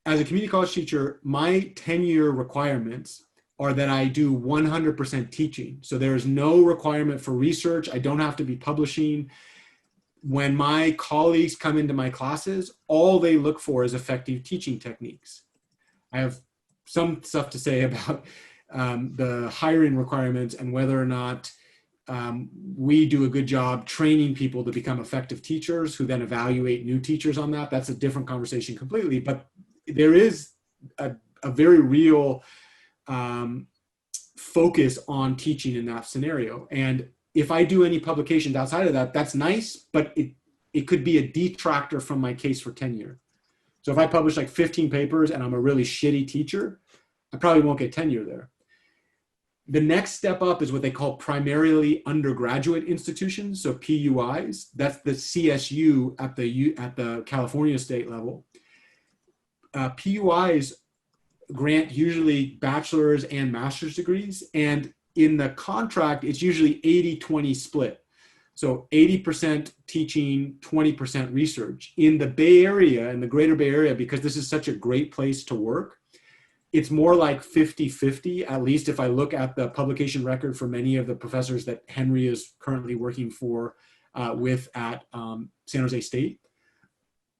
as a community college teacher, my tenure requirements are that I do 100% teaching. So there is no requirement for research. I don't have to be publishing. When my colleagues come into my classes, all they look for is effective teaching techniques. I have some stuff to say about the hiring requirements and whether or not we do a good job training people to become effective teachers who then evaluate new teachers on that. That's a different conversation completely, but there is a very real focus on teaching in that scenario. And if I do any publications outside of that, that's nice, but it could be a detractor from my case for tenure. So if I publish like 15 papers and I'm a really shitty teacher, I probably won't get tenure there. The next step up is what they call primarily undergraduate institutions, so PUIs. That's the CSU at the California state level. PUIs grant usually bachelor's and master's degrees, and in the contract, it's usually 80-20 split. So 80% teaching, 20% research. In the Bay Area, in the greater Bay Area, because this is such a great place to work, it's more like 50-50, at least if I look at the publication record for many of the professors that Henry is currently working for with at San Jose State.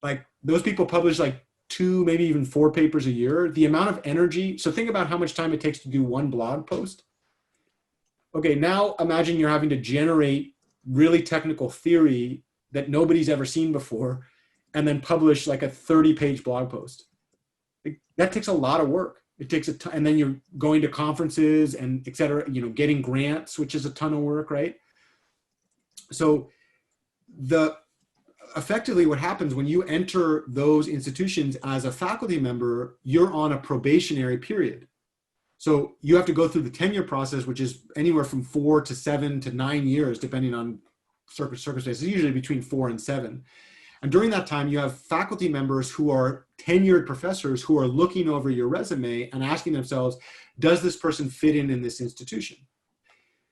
Like those people publish like 2, maybe even 4 papers a year. The amount of energy, so think about how much time it takes to do one blog post. Okay, now imagine you're having to generate really technical theory that nobody's ever seen before and then publish like a 30-page blog post. That takes a lot of work. It takes and then you're going to conferences and et cetera, getting grants, which is a ton of work, right? So effectively what happens when you enter those institutions as a faculty member, you're on a probationary period. So you have to go through the tenure process, which is anywhere from 4 to 7 to 9 years, depending on circumstances, usually between 4 and 7. And during that time, you have faculty members who are tenured professors who are looking over your resume and asking themselves, does this person fit in this institution?